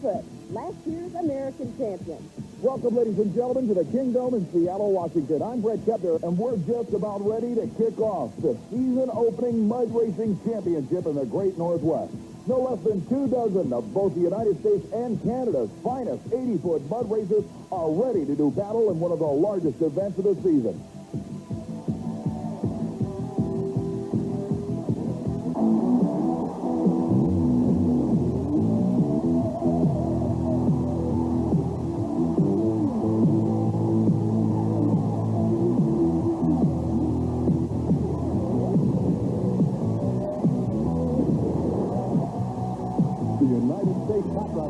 Bigfoot, last year's American champion. Welcome, ladies and gentlemen, to the Kingdome in Seattle, Washington. I'm Brett Kepner, and we're just about ready to kick off the season-opening mud racing championship in the Great Northwest. No less than 24 of both the United States and Canada's finest 80-foot mud racers are ready to do battle in one of the largest events of the season.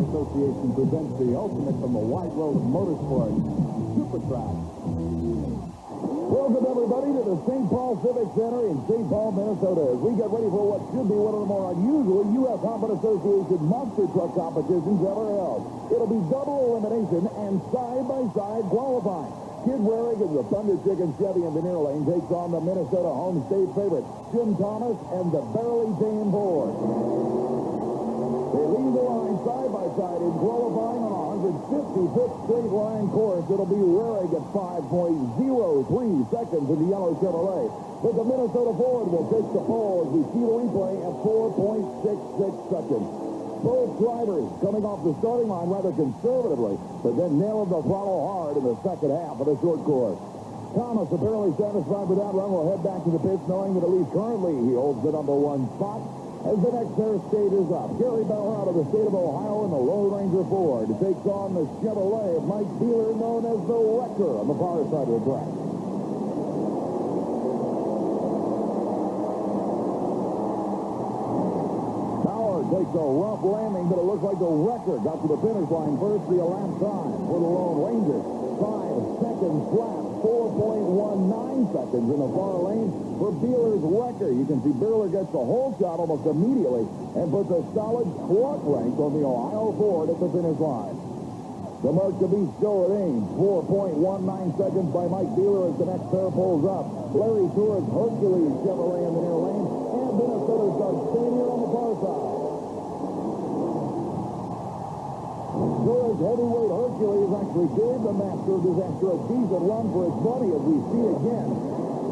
Association presents the ultimate from the wide world of motorsports, Super Trax. Welcome, everybody, to the St. Paul Civic Center in St. Paul, Minnesota, as we get ready for what should be one of the more unusual U.S.HRA Association monster truck competitions ever held. It'll be double elimination and side-by-side qualifying. Kid Waring in the Thunder Chicken Chevy in Veneer Lane takes on the Minnesota home state favorite, Jim Thomas and the Barely Tame Ford. They lead the line side-by-side in qualifying on a 150-foot straight-line course. It'll be Waring at 5.03 seconds in the yellow Chevrolet. But the Minnesota Ford will take the pole as we see the replay at 4.66 seconds. Both drivers coming off the starting line rather conservatively, but then nailed the throttle hard in the second half of the short course. Thomas, apparently satisfied with that run, will head back to the pits knowing that at least currently he holds the number one spot. As the next pair stages up, Gary Bauer out of the state of Ohio in the Lone Ranger Ford takes on the Chevrolet of Mike Beeler, known as the Wrecker, on the far side of the track. Bauer takes a rough landing, but it looks like the Wrecker got to the finish line first via lap time for the Lone Ranger. 5 seconds flat, 4.19 seconds in the far lane for Beeler's Wrecker. You can see Beeler gets the whole shot almost immediately and puts a solid clutch rank on the Ohio Ford at the finish line. The mark to beat still remains 4.19 seconds by Mike Beeler as the next pair pulls up. Larry Tour's Hercules Chevrolet in the near lane and Minnesota's Gardenia on the far side. Tour's heavyweight Hercules actually gave the Master of Disaster a decent run for his money, as we see again.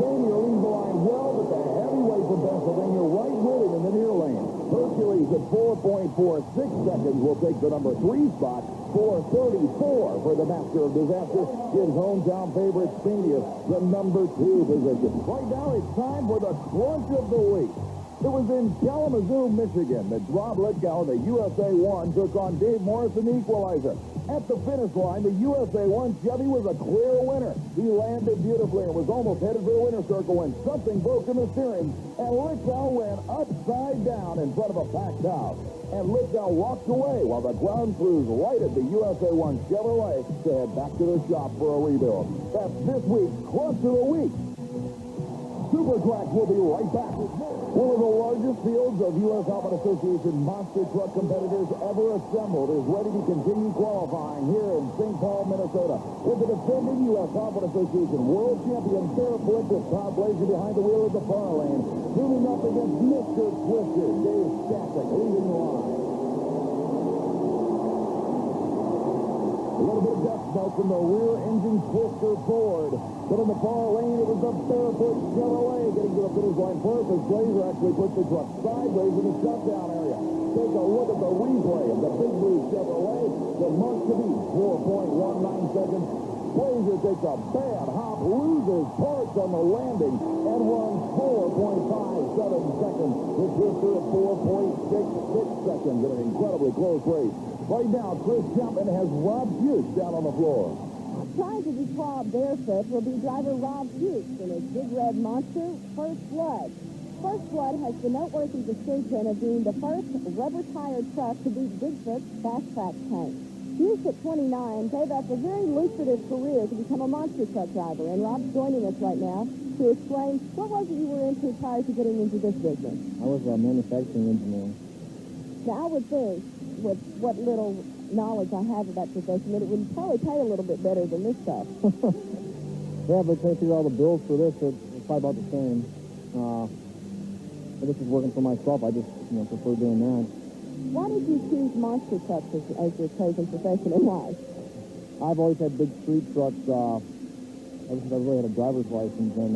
Gardenia leads the line well, but the heavyweight from Pennsylvania right with him in the near lane. Hercules at 4.46 seconds will take the number 3 spot. 4.34 for the Master of Disaster gives hometown favorite Spanius the number 2 position. Right now it's time for the crunch of the week. It was in Kalamazoo, Michigan that Rob Lithgow, the USA 1, took on Dave Morrison, the equalizer. At the finish line, the USA 1 Chevy was a clear winner. He landed beautifully and was almost headed for the winner's circle when something broke in the steering, and Lithgow went upside down in front of a packed house. And Lithgow walked away while the ground crews lighted the USA 1 Chevrolet to head back to the shop for a rebuild. That's this week's Crunch of the Week. Super Trax will be right back. One of the largest fields of U.S.HRA Association monster truck competitors ever assembled is ready to continue qualifying here in St. Paul, Minnesota, with the defending U.S.HRA Association world champion Bear Flick with Todd Blazer behind the wheel of the far lane, moving up against Mr. Twister, Dave Stasic, leading the line. A little bit of death smoke from the rear engine Twister Ford. But in the far lane, it was the Barefoot Chevrolet getting to the finish line first as Blazer actually put the truck sideways in the shutdown area. Take a look at the replay of the Big Blue Chevrolet. The mark to beat, 4.19 seconds. Blazer takes a bad hop, loses parts on the landing, and runs 4.57 seconds. The Twister at 4.66 seconds in an incredibly close race. Right now, Chris Chapman has Rob Fuchs down on the floor. Trying to defraud Barefoot will be driver Rob Fuchs in his Big Red Monster, First Blood. First Blood has the noteworthy distinction of being the first rubber-tired truck to beat Bigfoot's fast-track tank. Fuchs at 29 gave up a very lucrative career to become a monster truck driver, and Rob's joining us right now to explain what was it you were into prior to getting into this business. I was a manufacturing engineer. Now, I would think, with what little knowledge I have about your profession, that it would probably pay a little bit better than this stuff. Yeah, but trying to figure out the bills for this, it's probably about the same. But this is working for myself. I just prefer doing that. Why did you choose monster trucks as your chosen profession and why? I've always had big street trucks ever since I really had a driver's license, and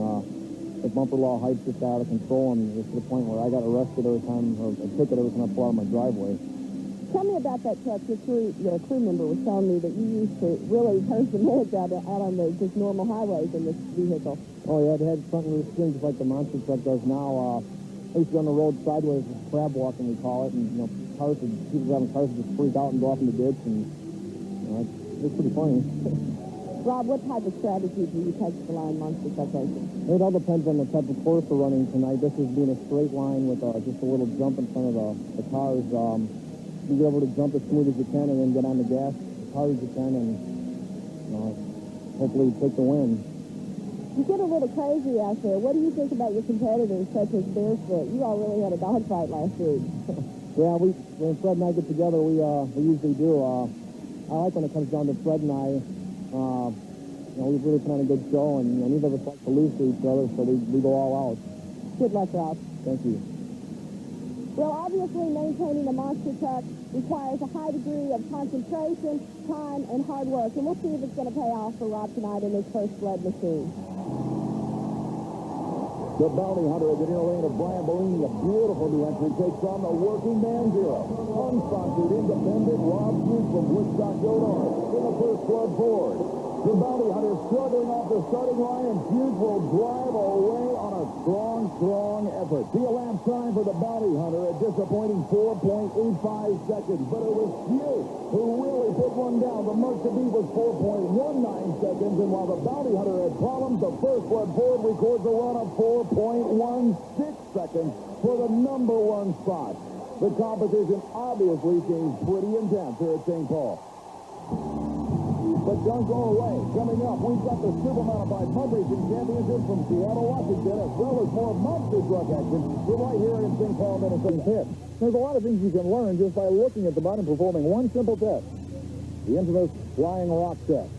the bumper law hypes just out of control, and it's to the point where I got arrested every time, or a ticket every time I pull out of my driveway. Tell me about that truck. Your crew member was telling me that you used to really turn some heads out on the just normal highways in this vehicle. Oh, yeah, it had front and rear springs just like the monster truck does now. I used to go on the road sideways, crab walking, we call it, and, you know, people driving cars would just freak out and go off in the ditch, and, you know, it's pretty funny. Rob, what type of strategy do you take to the line monster truck racing? It all depends on the type of course we're running tonight. This is being a straight line with just a little jump in front of the cars. You get able to jump as smooth as you can and then get on the gas as hard as you can and, you know, hopefully take the win. You get a little crazy out there. What do you think about your competitors such as Barefoot? You all really had a dogfight last week. Yeah, when Fred and I get together, we usually do. I like when it comes down to Fred and I. You know, we really put on a good show, and, you know, neither of us like to lose to each other, so we go all out. Good luck, Rob. Thank you. Well, obviously, maintaining a monster truck requires a high degree of concentration, time, and hard work, and we'll see if it's going to pay off for Rob tonight in his first sled machine. The bounty hunter at the near lane of Brian Bellini, a beautiful new entry, takes on the working man zero. Unsponsored, independent Rob Hughes from Woodstock, Illinois, in the first club Ford. The bounty hunter struggling off the starting line, and Hughes will drive away on a strong effort. The elapsed time for the bounty hunter, a disappointing 4.85 seconds, but it was Hughes who really put one down. The mark to beat was 4.19 seconds, and while the bounty hunter had problems, the first blood Ford records a run of 4.16 seconds for the number one spot. The competition obviously seems pretty intense here at St. Paul. But don't go away. Coming up, we've got the Super Modified Mud Racing Championship from Seattle, Washington, as well as more monster truck action from right here in St. Paul, Minnesota. There's a lot of things you can learn just by looking at the button, performing one simple test. The infamous flying rock test.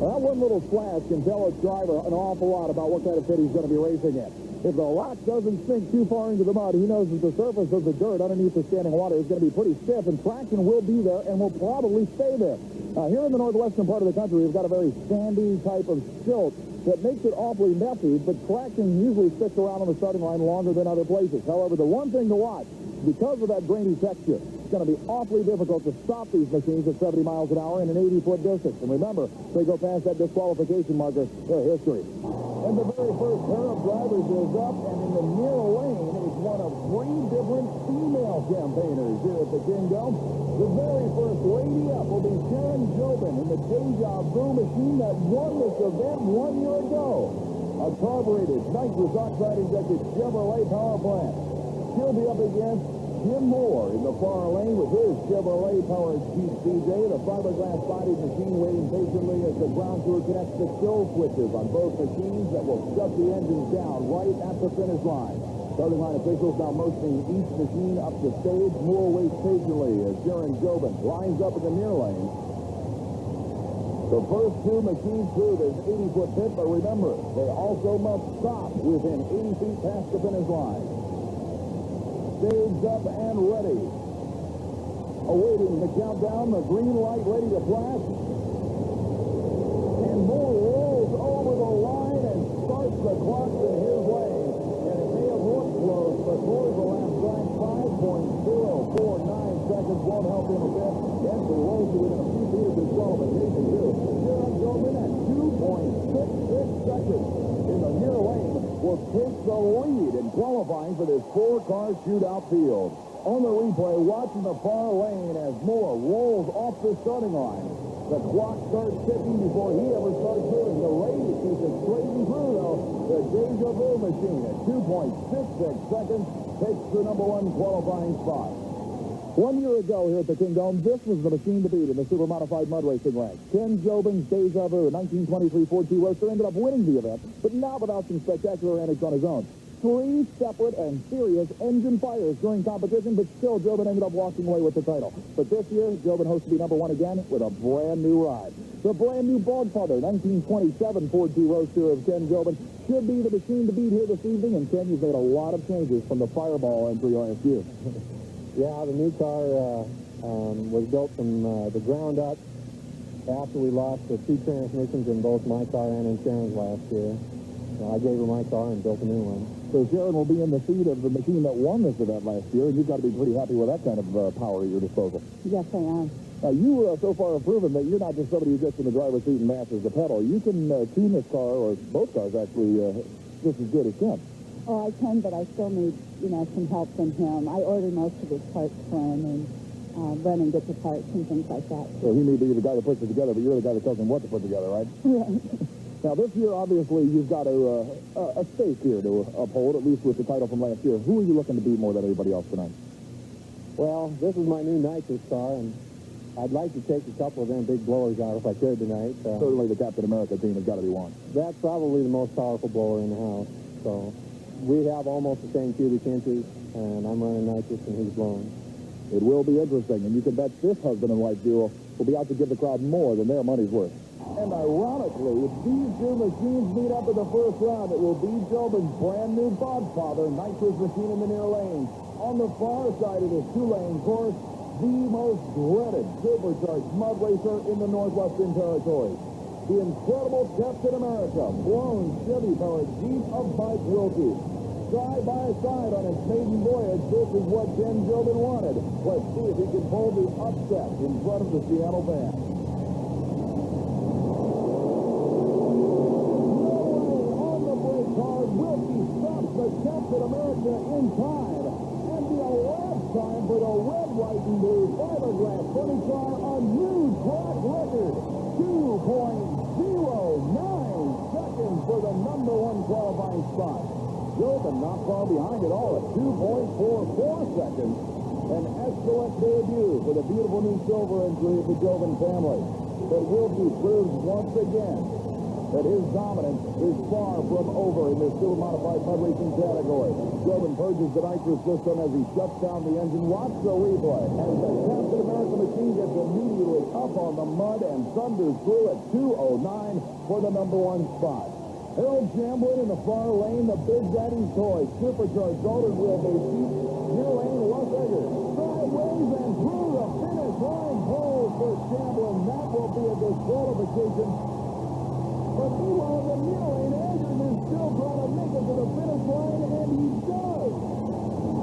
That one little splash can tell a driver an awful lot about what kind of pit he's going to be racing in. If the rock doesn't sink too far into the mud, he knows that the surface of the dirt underneath the standing water is going to be pretty stiff, and traction will be there and will probably stay there. Here in the northwestern part of the country, we've got a very sandy type of silt that makes it awfully messy, but traction usually sticks around on the starting line longer than other places. However, the one thing to watch, because of that grainy texture, it's going to be awfully difficult to stop these machines at 70 miles an hour in an 80-foot distance. And remember, they go past that disqualification marker, their history. And the very first pair of drivers is up, and in the near lane is one of 3 different female campaigners here at the Kingdom. The very first lady up will be Sharon Jobin in the Deja Vu machine that won this event 1 year ago. A carbureted, nitrous oxide-injected Chevrolet power plant. She'll be up against Jim Moore in the far lane with his Chevrolet-powered Jeep CJ, the fiberglass-bodied machine waiting patiently as the ground crew connects the kill switches on both machines that will shut the engines down right at the finish line. Starting line officials now motioning each machine up the stage. Moore waits patiently as Sharon Jobin lines up in the near lane. The first 2 machines through this 80-foot pit, but remember, they also must stop within 80 feet past the finish line. Stage up and ready. Awaiting the countdown, the green light ready to flash. And Moore rolls over the line and starts the clock in his lane. And it may have looked close, but Moore's the last time 5.049 seconds won't help him a bit. Yes, he rolls to within a few feet of disqualification too. Sharon Jobin at 2.66 seconds in the near lane will take the lead in qualifying for this 4-car shootout field. On the replay, watching the far lane as Moore rolls off the starting line. The clock starts ticking before he ever starts moving. The lady keeps it straight and through, though. The Deja Vu machine at 2.66 seconds takes the number 1 qualifying spot. 1 year ago here at the Kingdom, this was the machine to beat in the super modified mud racing ranks. Ken Jobin's Deja Vu, 1923 Ford T-Roadster, ended up winning the event, but not without some spectacular antics on his own. 3 separate and serious engine fires during competition, but still Jobin ended up walking away with the title. But this year, Jobin hopes to be number 1 again with a brand new ride. The brand new Bogfather 1927 Ford T Roadster of Ken Jobin should be the machine to beat here this evening, and Ken, you've made a lot of changes from the Fireball entry last year. Yeah, the new car was built from the ground up after we lost the 2 transmissions in both my car and in Sharon's last year. So I gave her my car and built a new one. So Sharon will be in the seat of the machine that won this event last year, and you've got to be pretty happy with that kind of power at your disposal. Yes, I am. Now, you so far have proven that you're not just somebody who gets in the driver's seat and masters the pedal. You can tune this car, or both cars actually, just as good as Ken. Oh, I can, but I still need, some help from him. I order most of his parts for him and run and get the parts and things like that. So he may be the guy that puts it together, but you're the guy that tells him what to put together, right? Right. Now, this year, obviously, you've got a stake here to uphold, at least with the title from last year. Who are you looking to beat more than everybody else tonight? Well, this is my new Nitrous car, and I'd like to take a couple of them big blowers out if I could tonight. Certainly the Captain America team has got to be one. That's probably the most powerful blower in the house. So we have almost the same cubic inches, and I'm running Nitrous and he's blowing. It will be interesting, and you can bet this husband and wife duo will be out to give the crowd more than their money's worth. And ironically, if these two machines meet up in the first round, it will be Jobin's brand new Bogfather Nitrous machine in the near lane. On the far side of this 2-lane course, the most dreaded supercharged mud racer in the Northwestern Territory. The incredible Captain America, blown Chevy-powered Jeep of Mike Wilkie. Side by side on his maiden voyage, this is what Ken Jobin wanted. Let's see if he can pull the upset in front of the Seattle band. Wilkie stops the Captain America in time, and the lap time for the red, white, and blue fiberglass funny car, a new track record, 2.09 seconds for the number 1 qualifying spot. Jobin not far behind at all at 2.44 seconds. An excellent debut for the beautiful new silver entry of the Jobin family. But Wilkie proves once again that his dominance is far from over in this super-modified mud racing category. Jobin purges the nitrous system as he shuts down the engine. Watch the replay as the Captain America machine gets immediately up on the mud and thunders through at 2.09 for the number 1 spot. Harold Chamblin in the far lane, the Big Daddy's toy, supercharged altered wheelbase seat. Near lane, Russ Eggers, sideways and through the finish line. Pole for Chamblin. That will be a disqualification. But meanwhile, in the near lane, Eggers is still trying to make it to the finish line, and he does.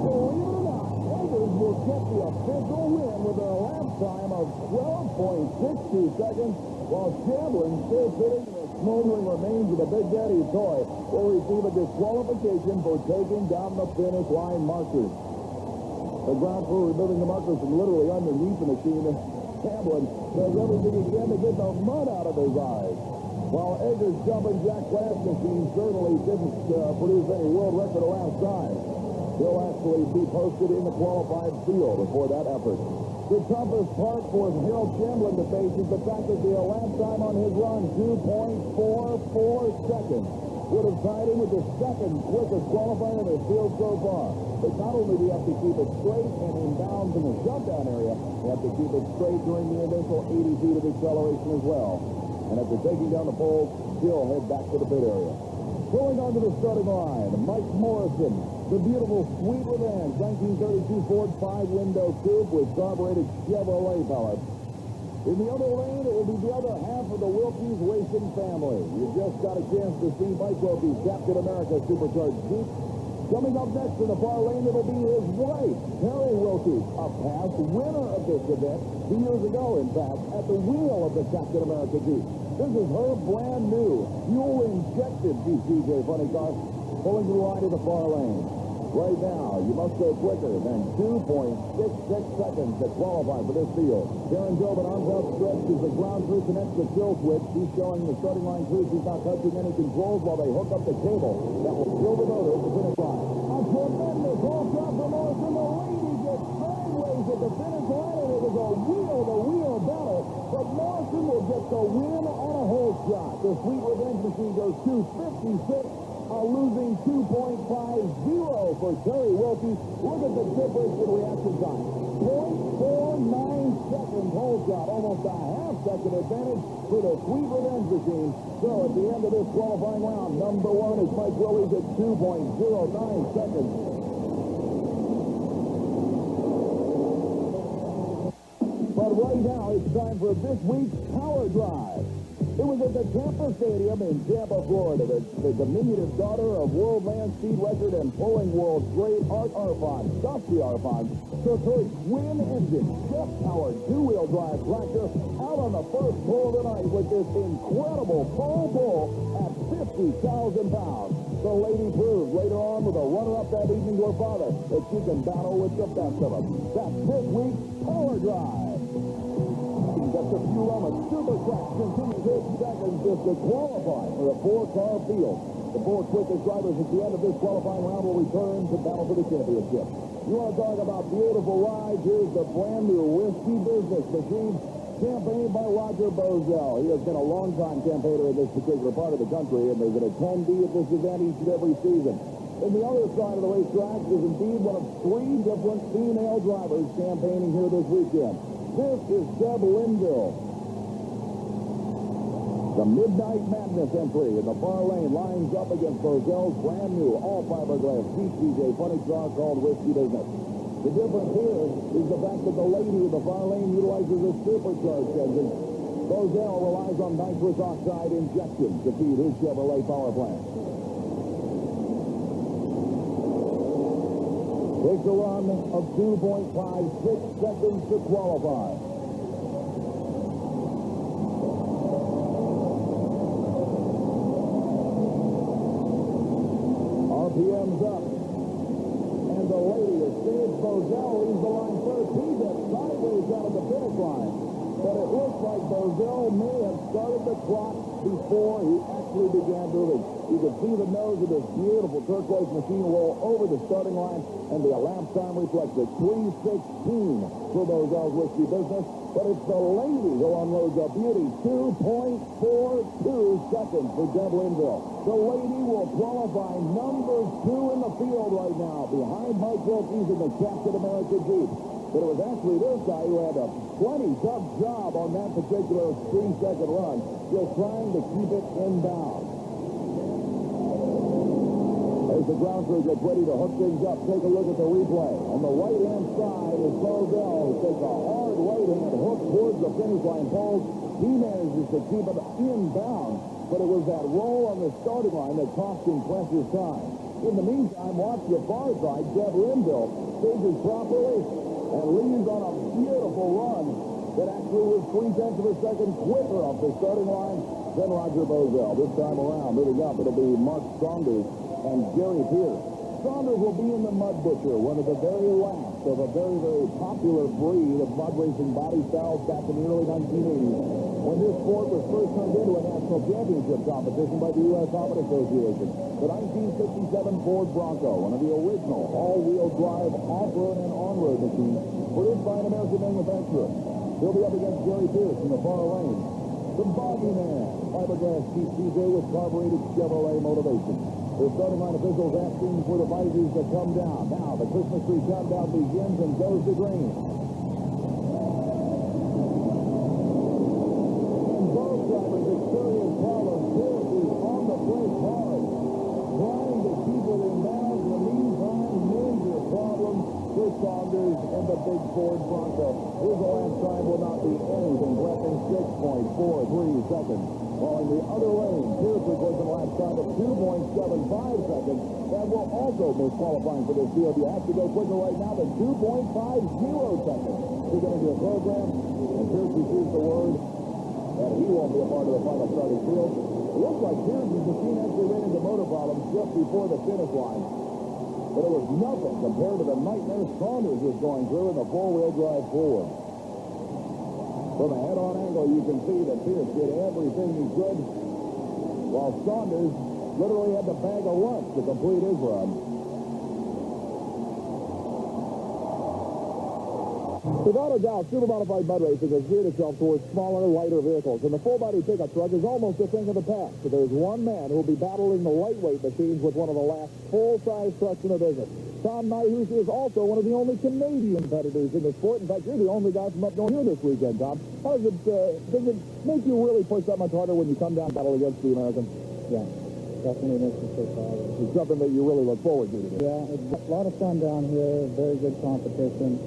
Believe it or not, Eggers will get the official win with a lap time of 12.62 seconds, while Chamblin, still sitting in the smoldering remains of the Big Daddy's toy, will receive a disqualification for taking down the finish line markers. The ground crew removing the markers from literally underneath the machine. Chamblin does everything he can to get the mud out of his eyes. While Eggers' jumping jack glass machine certainly didn't produce any world record of last time, he'll actually be posted in the qualified field for that effort. The toughest part for Harold Chamblin to face is the fact that the lap time on his run, 2.44 seconds, would have tied him with the second quickest qualifier in the field so far. But not only do you have to keep it straight and in bounds in the shutdown area, you have to keep it straight during the initial 80 feet of acceleration as well. And after taking down the poles, he'll head back to the pit area. Pulling onto the starting line, Mike Morrison, the beautiful Sweet Revenge 1932 Ford 5-window coupe with carbureted Chevrolet pellets. In the other lane, it will be the other half of the Wilkie's racing family. You just got a chance to see Mike Wilkie's Captain America supercharged Jeep. Coming up next in the far lane, it'll be his wife, Terry Wilkie, a past winner of this event 2 years ago, in fact, at the wheel of the Captain America Jeep. This is her brand new, fuel-injected GCJ funny car, pulling the line to the far lane. Right now, you must go quicker than 2.66 seconds to qualify for this field. Karen Jobin arms outstretched as the ground crew connects the kill switch. She's showing the starting line crew she's not touching any controls while they hook up the cable that will kill the motor at the finish line. A tremendous hold shot from Morrison. The lady gets sideways at the finish line, and it was a wheel-to-wheel battle. But Morrison will get the win on a hold shot. The Sweet Revenge machine goes 2.56. A A losing 2.50 for Terry Wilkie. Look at the difference in reaction time. 0.49 seconds whole shot. Almost a half-second advantage for the Sweet Revenge machine. So at the end of this qualifying round, number one is Mike Willys at 2.09 seconds. But right now, it's time for this week's Power Drive. It was at the Tampa Stadium in Tampa, Florida, that the diminutive daughter of world land speed record and pulling world great Art Arfon, Dusty Arfon, took her twin-engine, jet-powered two-wheel drive tractor out on the first pull of the night with this incredible full pull at 50,000 pounds. The lady proved later on with a runner-up that evening to her father that she can battle with the best of them. That's this week's Power Drive. Just a few moments. Super Trax continues his seconds just to qualify for a four-car field. The four quickest drivers at the end of this qualifying round will return to battle for the championship. You want to talk about beautiful rides? Here's the brand new Whiskey Business Machine, campaigned by Roger Bozell. He has been a long-time campaigner in this particular part of the country, and there's an attendee at this event each and every season. And the other side of the racetrack is indeed one of three different female drivers campaigning here this weekend. This is Deb Linville. The Midnight Madness entry in the far lane lines up against Bozell's brand new all-fiberglass GTJ funny car called Whiskey Business. The difference here is the fact that the lady in the far lane utilizes a supercharged engine. Bozell relies on nitrous oxide injection to feed his Chevrolet power plant. Takes a run of 2.56 seconds to qualify. RPM's up. And the lady is Dave Bozell leads the line first. He gets sideways out of the finish line. But it looks like Bozell may have started the clock before he actually began moving. You can see the nose of this beautiful turquoise machine roll over the starting line, and the elapsed time reflects it. 3:16 for Bozell's Whiskey Business, but it's the lady who unloads a beauty. 2.42 seconds for Deb Linville. The lady will qualify number 2 in the field right now, behind Mike Wilkie's in the Captain America Jeep. But it was actually this guy who had a plenty tough job on that particular 3-second run, just trying to keep it inbound. As the ground crew gets ready to hook things up, take a look at the replay. On the right-hand side is Bozell, who takes a hard right-hand hook towards the finish line pole. He manages to keep it inbound, but it was that roll on the starting line that cost him precious time. In the meantime, watch the far side. Deb Linville stages properly and leads on a beautiful run that actually was 0.3 of a second quicker off the starting line than Roger Bozell. This time around, moving up, it'll be Mark Saunders and Gary Pierce. Saunders will be in the Mud Butcher, one of the very last of a very, very popular breed of mud racing body styles back in the early 1980s, when this sport was first turned into a national championship competition by the USHRA Association. The 1967 Ford Bronco, one of the original all-wheel drive off-road and on-road machines, produced by an American manufacturer. He'll be up against Gary Pierce in the far lane. The Boggy Man, fiberglass GTJ with carbureted Chevrolet motivation. The starting line officials asking for the visors to come down. Now the Christmas tree countdown begins and goes to green. And both drivers experience problems. Pierce is on the brake hard, trying to keep it in bounds. In the meantime, major problems for Saunders and the big Ford Bronco. His elapsed time will not be anything less than 6.43 seconds. While in the other lane, Pierce records an elapsed time of 2.75 seconds. That will also miss qualifying for this field. You have to go quicker right now than 2.50 seconds to get into the program. And Pierce receives the word that he won't be a part of the final starting field. It looks like Pierce's machine actually ran into motor problems just before the finish line. But it was nothing compared to the nightmare Saunders was going through in the four-wheel drive Ford. From a head-on angle, you can see that Pierce did everything he could, while Saunders literally had to bag a lunch to complete his run. Without a doubt, super-modified mud racing has geared itself towards smaller, lighter vehicles, and the full-body pickup truck is almost a thing of the past. So there's one man who will be battling the lightweight machines with one of the last full-size trucks in the business. Tom Nitrous is also one of the only Canadian competitors in the sport. In fact, you're the only guy from up north here this weekend, Tom. How does it make you really push that much harder when you come down and battle against the Americans? Yeah, definitely makes me push harder. It's something that you really look forward to today. Yeah, it's a lot of fun down here, very good competition.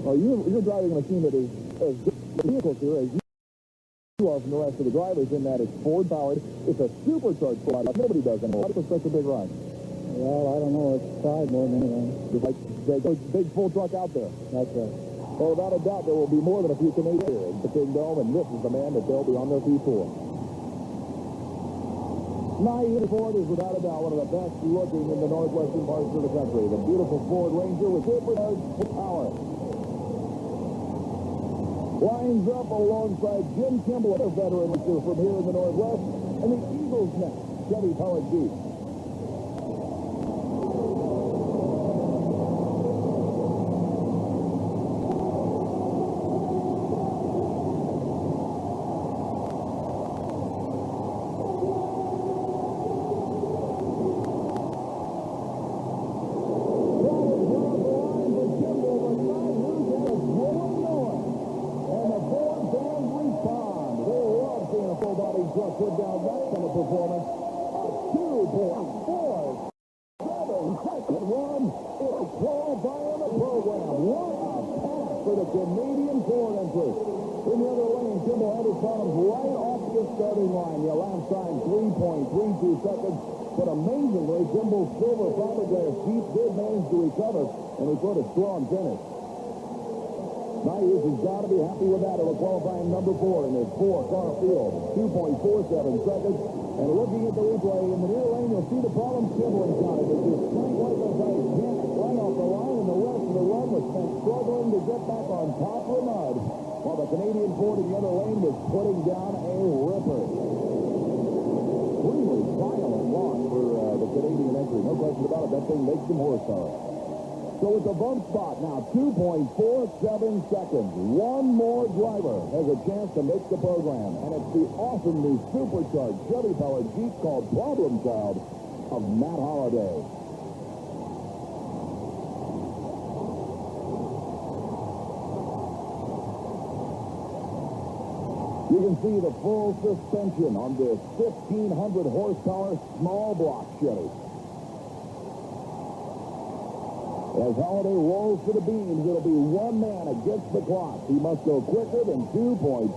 Well, you're driving a machine that is as good a vehicle here as you are from the rest of the drivers in that it's Ford-powered. It's a supercharged Ford. Nobody does anymore. How does such a big run? Well, I don't know. It's tried more than anything. It's like the big full truck out there. That's right. Well, without a doubt, there will be more than a few Canadians here in the Kingdom, and this is the man that they'll be on their feet for. Nye Ford is without a doubt one of the best looking in the northwestern parts of the country. The beautiful Ford Ranger with supercharged power. Lines up alongside Jim Kimball, a veteran racer from here in the Northwest, and the Eagles Nest Chevy-powered Jeep. Put down that kind of performance. A 2.47-second run. It's a qualifier in the program. What a pass for the Canadian Ford entry. In the other lane, Kimball had his problems right off the starting line. The lap time 3.32 seconds. But amazingly, Kimball's silver fiberglass Jeep did manage to recover, and he put a strong finish. Nitrous has got to be happy with that. It'll qualify number 4 in this 4-car field. 2.47 seconds. And looking at the replay, in the near lane, you'll see the problem Kimball encountered. It just sank like a Titanic right off the line, and the rest of the run was spent struggling to get back on top of the mud, while the Canadian Ford in the other lane was putting down a ripper. Really violent loss for the Canadian entry. No question about it. That thing makes some horsepower. So it's a bump spot now, 2.47 seconds. One more driver has a chance to make the program, and it's the awesome new supercharged Chevy-powered Jeep called Problem Child of Matt Holliday. You can see the full suspension on this 1,500 horsepower small block Chevy. As Holliday rolls to the beams, it'll be one man against the clock. He must go quicker than 2.47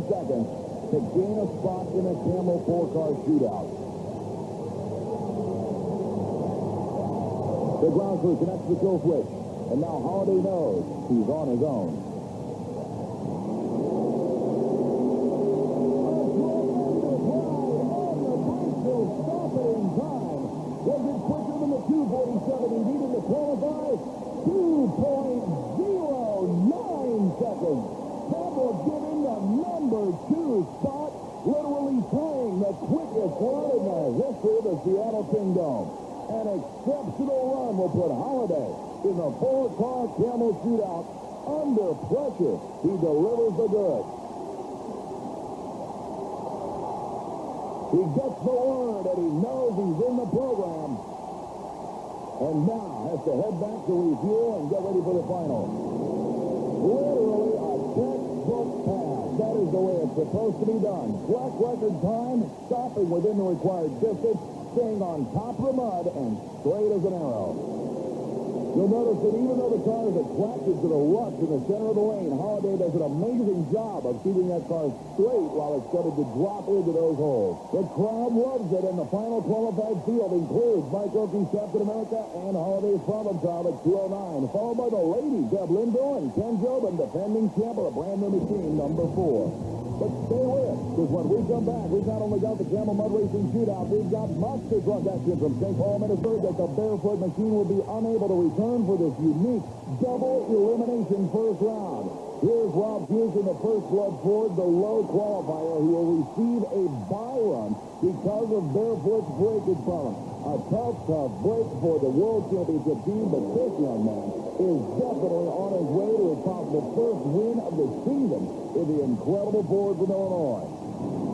seconds to gain a spot in a Camel 4-car shootout. The ground crew connects the kill switch, and now Holliday knows he's on his own. Was it quicker than the 247 he needed to qualify? 2.09 seconds. That will give him the number 2 spot, literally playing the quickest run in the history of the Seattle Kingdom. An exceptional run will put Holliday in the 4-car Camel shootout under pressure. He delivers the goods. He gets the word, and he knows he's in the program. And now has to head back to refuel and get ready for the final. Literally a textbook pass. That is the way it's supposed to be done. Track record time, stopping within the required distance, staying on top of the mud, and straight as an arrow. You'll notice that even though the car is attracted to the ruts in the center of the lane, Holliday does an amazing job of keeping that car straight while it's starting to drop into those holes. The crowd loves it, and the final qualified field includes Mike Oakey's Captain America and Holliday's Problem Child at 209, followed by the ladies, Deb Linville and Ken Jobin, defending champ of a brand new machine, number 4. But stay with us, because when we come back, we've not only got the Camel Mud Racing Shootout, we've got monster truck action from St. Paul, Minnesota, that the Barefoot machine will be unable to return for this unique double elimination first round. Here's Rob Hughes in the first blood Ford, the low qualifier, who will receive a bye run because of Barefoot's breakage problem. A tough break for the World Championship team, but this young man is definitely on his way to his top first win of the season in the incredible Ford from Illinois.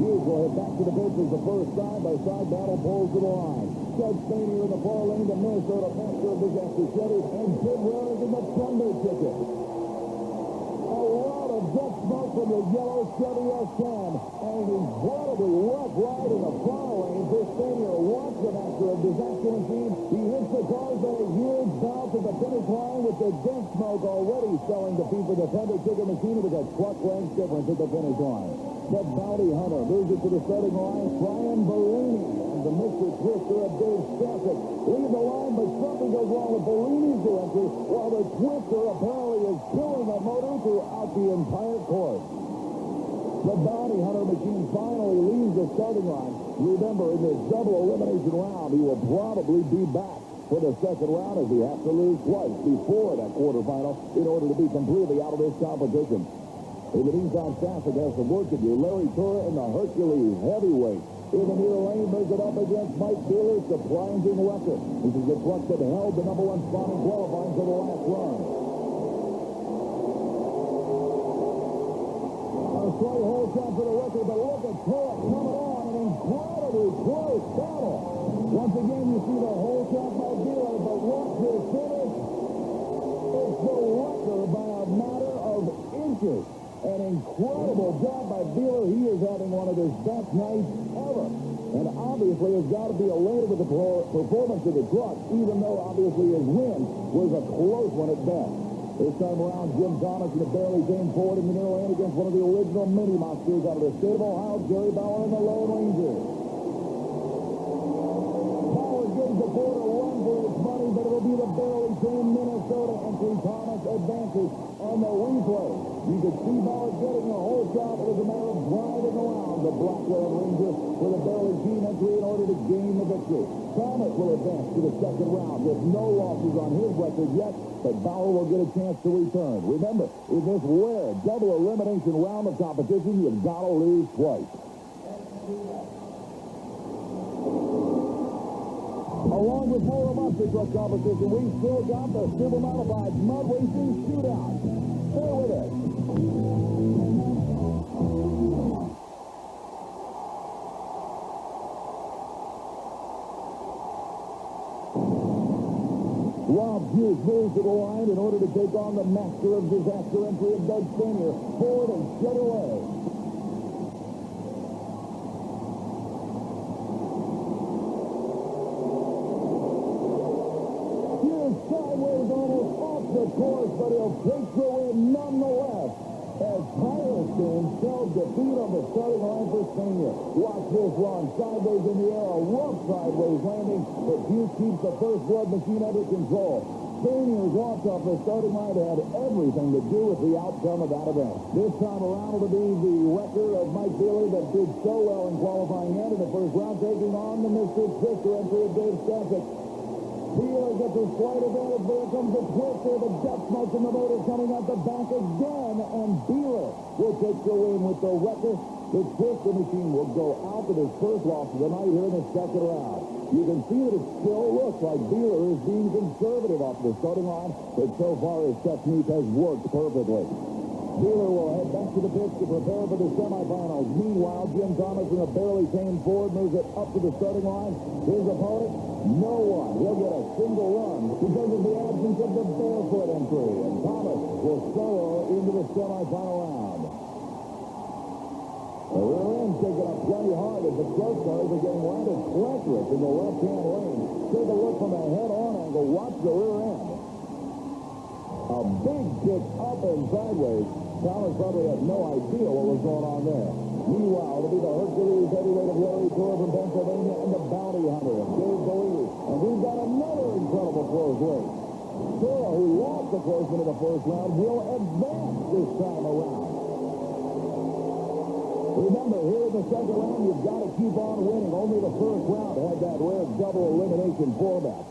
Hughes will head back to the pits as the first side-by-side battle pulls to the line. Doug Spanier in the far lane to Minnesota master of disaster Chevy, and Jim Rose in the Thunder ticket. A lot of jet smoke from the yellow Chevy S10, and an incredibly rough ride in the far lane. Chris Spanier wants the master of disaster machine. He hits the cars at a huge bounce at the finish line with the jet smoke already selling the fee for the Thunder ticket machine with a truck length difference at the finish line. The bounty hunter moves it to the starting line. Brian Bellini and the Mr. Twister of Dave Stasic leave the line, but something goes wrong with Bellini's entry, while the Twister apparently is killing the motor throughout the entire course. The bounty hunter machine finally leaves the starting line. Remember, in this double elimination round, he will probably be back for the second round as he has to lose twice before that quarterfinal in order to be completely out of this competition. In the meantime, Stasic has some work to do. Larry Tura in the Hercules heavyweight. In the near lane, moves it up against Mike Beeler's surprising record. This is the truck that held the number one spot in qualifying for the last run. A slight hole shot for the record, but look at Tura coming on. An incredibly close battle. Once again, you see the hole shot by Beeler, but watch his finish. It's the record by a matter of inches. An incredible job by Beeler. He is having one of his best nights ever. And obviously has got to be elated with the performance of the truck, even though obviously his win was a close one at best. This time around, Jim Thomas and the barely came forward in the near lane against one of the original mini monsters out of the state of Ohio, Jerry Bauer and the Lone Ranger. Bauer gives the Ford a run for its money, but it'll be the barely came Minnesota entry. Thomas advances on the replay. You could see Bauer getting a whole shot. It was a matter of driving around the Blackwell Ranger for the barely team entry in order to gain the victory. Thomas will advance to the second round with no losses on his record yet, but Bauer will get a chance to return. Remember, in this rare double elimination round of competition, you've got to lose twice. Along with more of monster truck competition, we've still got the Super Modified Mud Racing Shootout. Stay with us. Rob Hughes moves to the line in order to take on the master of disaster entry of Doug Spanier, Ford and Chevrolet. Sideways almost off the course, but he'll take the win nonetheless as Firestone showed defeat on the starting line for Spanier. Watch this run, sideways in the air, a rough sideways landing, but Hughes keeps the first blood machine under control. Spanier's launch off the starting line had everything to do with the outcome of that event. This time around it'll be the record of Mike Beeler that did so well in qualifying and in the first round, taking on the Mr. Twister entry of Dave Stasic. Beeler gets a slight advantage, but here comes the Twister. The jet smoke in the motor coming out the back again, and Beeler will take the win with the record. The Twister machine will go out with his first loss of the night here in the second round. You can see that it still looks like Beeler is being conservative off the starting line, but so far his technique has worked perfectly. Beeler will head back to the pits to prepare for the semifinals. Meanwhile, Jim Thomas in a barely tamed Ford moves it up to the starting line. His opponent, no one. He'll get a single run because of the absence of the barefoot entry. And Thomas will solo into the semifinal round. The rear end taking up plenty hard as the truck cars are getting landed treacherous in the left-hand lane. Take a look from a head-on angle. Watch the rear end. A big kick up and sideways. Thomas probably had no idea what was going on there. Meanwhile, it'll be the Hercules heavyweight of Larry Tura from Pennsylvania and the bounty hunter of Dave Bellini. And we've got another incredible close race. Tura, who lost the close one in the first round, will advance this time around. Remember, here in the second round, you've got to keep on winning. Only the first round had that rare double elimination format.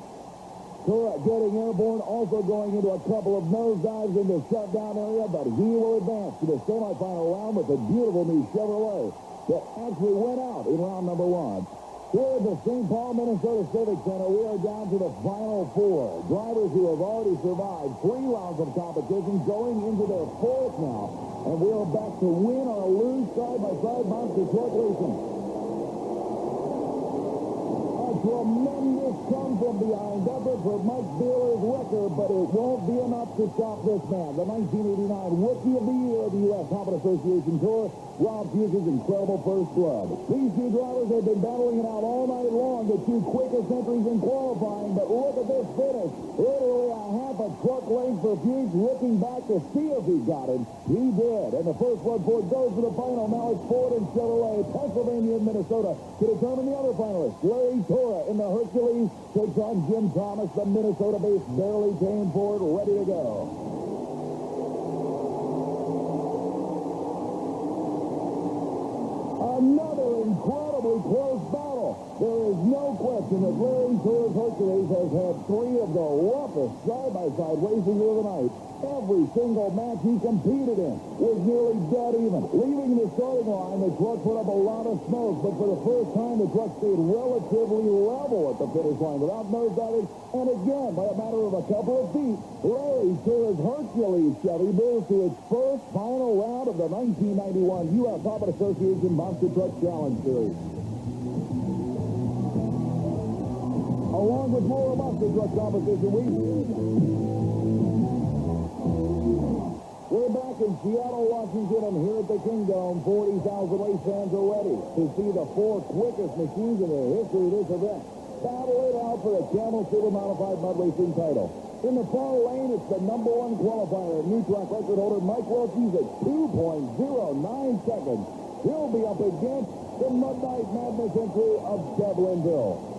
Tura getting airborne, also going into a couple of nosedives in the shutdown area, but he will advance to the semifinal round with a beautiful new Chevrolet that actually went out in round number one. Here at the St. Paul, Minnesota Civic Center, we are down to the final four. Drivers who have already survived 3 rounds of competition going into their 4th now. And we are back to win or lose side-by-side monster truck racing. A tremendous come-from-behind effort for Mike Beeler's record, but it won't be enough to stop this man. The 1989 Rookie of the Year of the U.S. Hobbit Association Tour, Rob Fuchs's incredible first blood. These 2 drivers have been battling it out all night long, the 2 quickest entries in qualifying, but look at this finish. Literally a half a truck length for Fuchs, looking back to see if he got it. He did, and the first blood Ford goes to the final. Now it's Ford and Chevrolet, Pennsylvania and Minnesota to determine the other finalists. Larry Tora in the Hercules takes on Jim Thomas, the Minnesota-based barely tame Ford, ready to go. Another incredibly close battle. There is no question that Larry Tora's Hercules has had 3 of the roughest side-by-side racing of the night. Every single match he competed in was nearly dead even. Leaving the starting line, the truck put up a lot of smoke, but for the first time, the truck stayed relatively level at the finish line without nosediving. And again, by a matter of a couple of feet, Larry Tora's Hercules Chevy moves to its first final round of the 1991 U.S. Hobbit Association Monster Truck Challenge Series. Along with more monster truck competition, we're back in Seattle, Washington, and here at the Kingdome, 40,000 race fans are ready to see the 4 quickest machines in the history of this event battle it out for the Camel Super Modified Mud Racing title. In the far lane, it's the #1 qualifier, new track record holder Mike Wilkes at 2.09 seconds. He'll be up against the Midnight Madness entry of Deb Linville.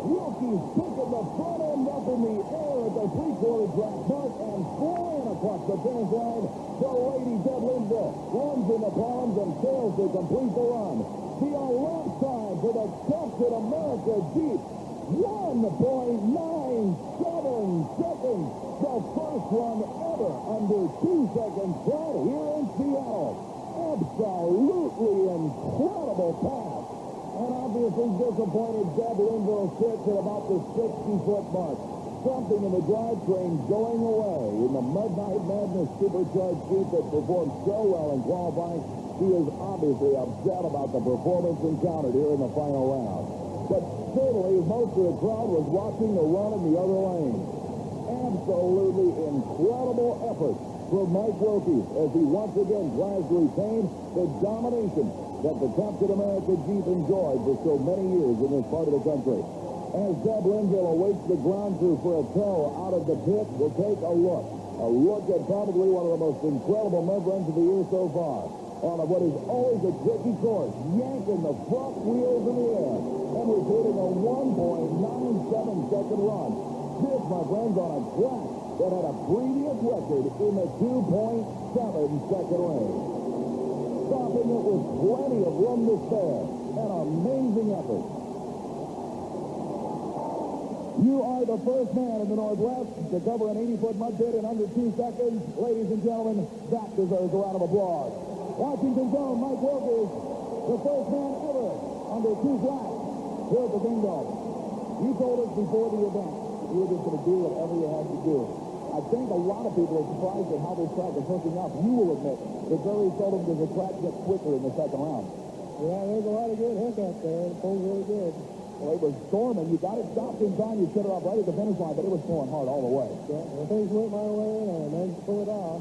Wilkes picking the front end up in the air at the 3/4 track mark and flying across the finish line. The Lady Deb Linville runs in the palms and fails to complete the run. The lap time for the Captain America Jeep, 1.97 seconds. The first one ever under 2 seconds flat here in Seattle. Absolutely incredible pass. And obviously disappointed Deb Linville sits at about the 60-foot mark. Something in the drivetrain going away in the Midnight Madness Supercharged Jeep that performed so well in qualifying. She is obviously upset about the performance encountered here in the final round. But certainly most of the crowd was watching the run in the other lane. Absolutely incredible effort from Mike Wilkes as he once again tries to retain the domination that the Captain America Jeep enjoyed for so many years in this part of the country. As Deb Linville awaits the ground crew for a tow out of the pit, we'll take a look. A look at probably one of the most incredible mud runs of the year so far. On what is always a tricky course, yanking the front wheels in the air and recording a 1.97-second run. This, my friends, on a track that had a previous record in the 2.7-second range. Stopping it with plenty of room to spare. An amazing effort. You are the first man in the Northwest to cover an 80-foot mud pit in under 2 seconds. Ladies and gentlemen, that deserves a round of applause. Washington's own Mike Wilkes, the first man ever under 2 flat here at the Kingdome. You told us before the event you were just going to do whatever you had to do. I think a lot of people are surprised at how this track is hooking up. You will admit that very seldom does the track get quicker in the second round. Yeah, there's a lot of good hookup there. It pulls really good. Well, it was storming. You got it stopped in time. You shut it off right at the finish line, but it was flowing hard all the way. Yeah, well, things went my way, and I managed to pull it off.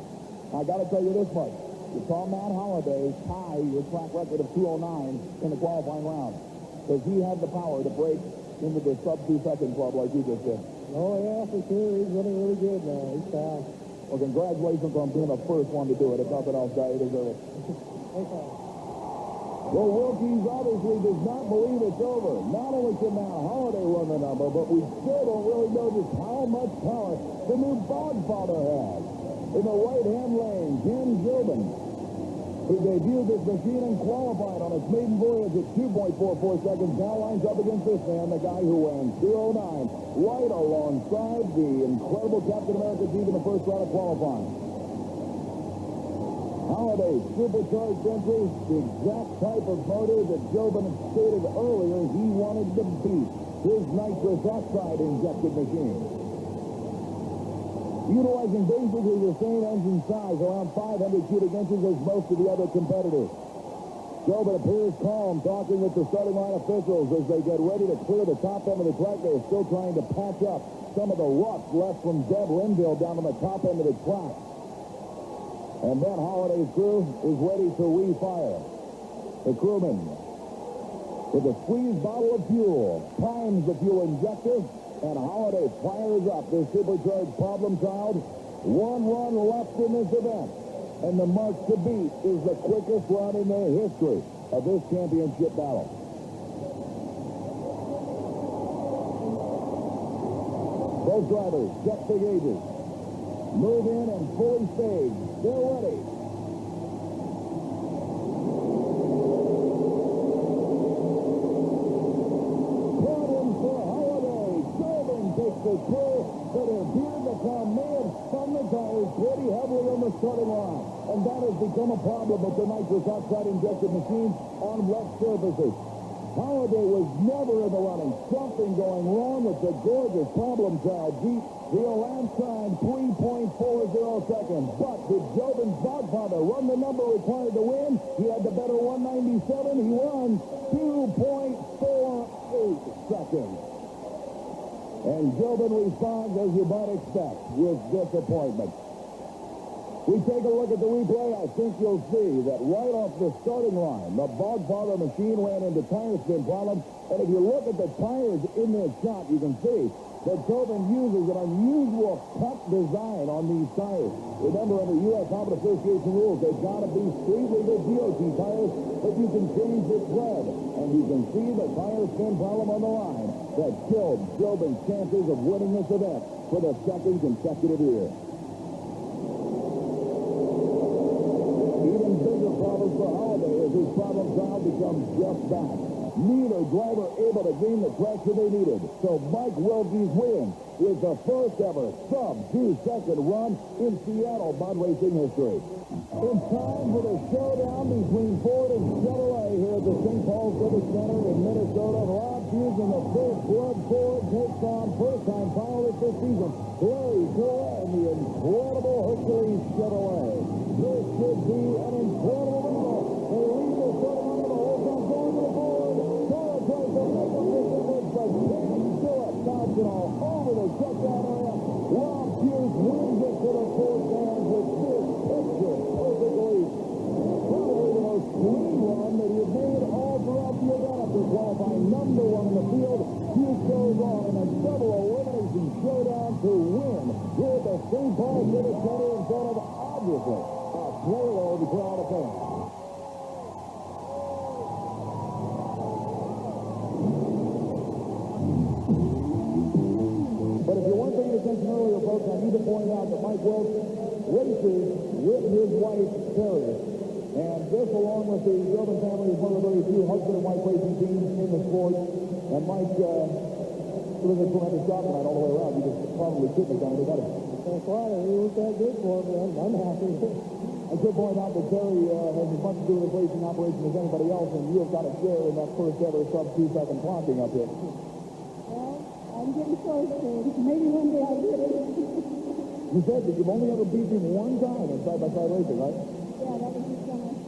I got to tell you this much. You saw Matt Holliday tie your track record of 209 in the qualifying round. Because he had the power to break into the sub-2-second club like you just did. Oh, yeah, for sure. He's running really good now. He's fast. Well, congratulations on being the first one to do it. If nothing else, you deserve it. Thanks, Well, Wilkes obviously does not believe it's over. Not only can Matt Holliday run the number, but we still don't really know just how much power the new Godfather has. In the right-hand lane, Ken Gilbin who debuted this machine and qualified on its maiden voyage at 2.44 seconds, now lines up against this man, the guy who ran 2:09, right alongside the incredible Captain America team in the first round of qualifying. Holiday supercharged entry, the exact type of motor that Jobin stated earlier he wanted to beat, his nitrous oxide injected machine. Utilizing basically the same engine size, around 500 cubic inches as most of the other competitors. Jobin appears calm, talking with the starting line officials as they get ready to clear the top end of the track. They're still trying to patch up some of the rust left from Deb Linville down on the top end of the track. And then Holiday's crew is ready to refire. The crewman, with a squeezed bottle of fuel, primes the fuel injector, and Holiday fires up this supercharged problem child. One run left in this event, and the mark to beat is the quickest run in the history of this championship battle. Both drivers check the gauges, move in and fully stage. They're ready. Problems for Holiday. Jobin takes the throw, but it appeared the car may have spun the tires pretty heavily on the starting line. And that has become a problem with the nitrous oxide injected machines on wet surfaces. Holiday was never in the running. Something going wrong with the gorgeous problem child Jeep. The last time 3.40 seconds. But did Jobin's godfather run the number required to win? He had the better 197. He runs 2.48 seconds. And Jobin responds, as you might expect, with disappointment. We take a look at the replay. I think you'll see that right off the starting line, the Bogfather machine ran into tire spin problems. And if you look at the tires in this shot, you can see that Jobin uses an unusual cut design on these tires. Remember, under USHRA Association rules, they've got to be street legal DOT tires, but you can change the tread. And you can see the tire spin problem on the line that killed Jobin's chances of winning this event for the second consecutive year. Even bigger problems for Holiday as his problem child becomes just that. Neither driver able to gain the traction they needed. So Mike Wilkie's wins with the first ever sub-2-second run in Seattle mud racing history. It's time for the showdown between Ford and Chevrolet here at the St. Paul Civic Center in Minnesota. Rob Hughes and the first blood Ford takes on first-time finalist this season, Larry Cora and the incredible Hercules Chevrolet. This should be an incredible battle. They lead the starting line of the whole time going to the board. Cora tries to make a difference, but can't do it. Bouncing all over the shutdown area. Rob Hughes wins it for the Ford fans with this picture perfectly. Probably the most clean run that he's made all throughout the event after qualifying number one in the field. Hughes goes on in a double elimination showdown to win here at the St. Paul Civic Center in front of, obviously, a payload crowd of fans. But if you weren't paying attention earlier, folks, I need to point out that Mike Welch races with his wife, Terry. And this, along with the Jobin family, is one of the very few husband and wife racing teams in the sport. And Mike, it was a tremendous job tonight all the way around. You just probably couldn't have done any better. That's right. He was that good for me. I'm happy. I should point out that Terry has as much to do with racing operation as anybody else, and you have got a share in that first ever sub-2-second clocking up here. Well, I'm getting close to it. Maybe one day I'll get it. You said that you've only ever beat him one time in side-by-side racing, right? Yeah, that was this summer.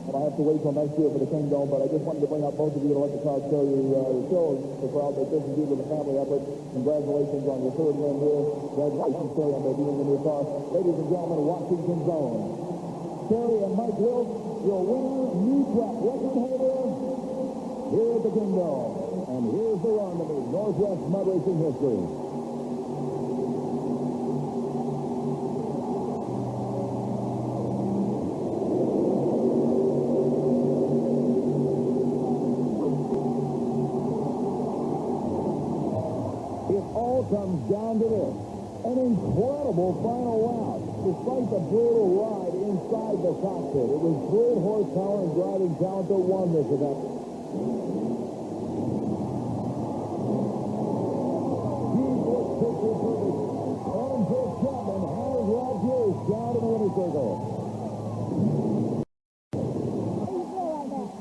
Well, I have to wait till next year for the Kingdom, but I just wanted to bring out both of you to let the crowd show you, show the crowd that this indeed was a family effort. Congratulations on your third win here. Congratulations, Terry, on debuting the new car. Ladies and gentlemen, Washington's own Terry and Mike Wilk, your winner, new track record holder here at the Kingdom. And here's the run to make Northwest mud racing history. It all comes down to this. An incredible final round. Despite the brutal ride in inside the cockpit. It was great horsepower and driving talent that won this event. He's looked picture perfect. On Joe Chapman has Rob Hughes down in the winner's circle.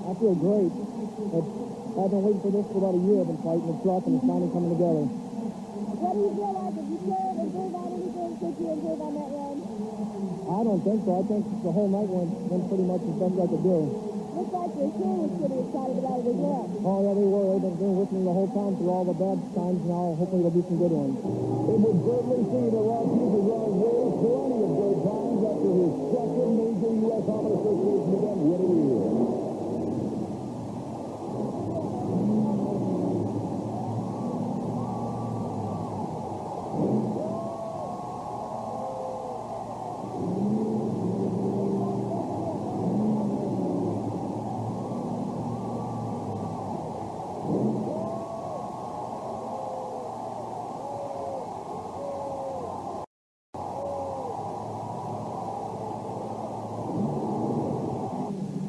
I feel great. I've been waiting for this for about a year. I've been fighting the truck, and it's finally coming together. What do you feel like? If you could improve on anything, could you improve on that run? I don't think so. I think the whole night went pretty much as best I could do. Looks like your crew was pretty excited about it as well. Oh, yeah, they were. They've been with me the whole time through all the bad times. Now, hopefully, there'll be some good ones. It would certainly seem that Rob Hughes is on his way to plenty of good times after his second major U.S. Honda Association event win of the year.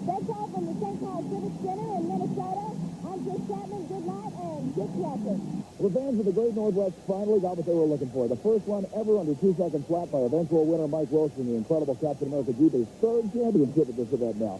That's all from the St. Paul Civic Center in Minnesota. I'm Chris Chapman. Good night and get lucky. The fans of the Great Northwest finally got what they were looking for. The first run ever under 2 seconds flat by eventual winner Mike Wilson, the incredible Captain America Jeep, his third championship at this event now.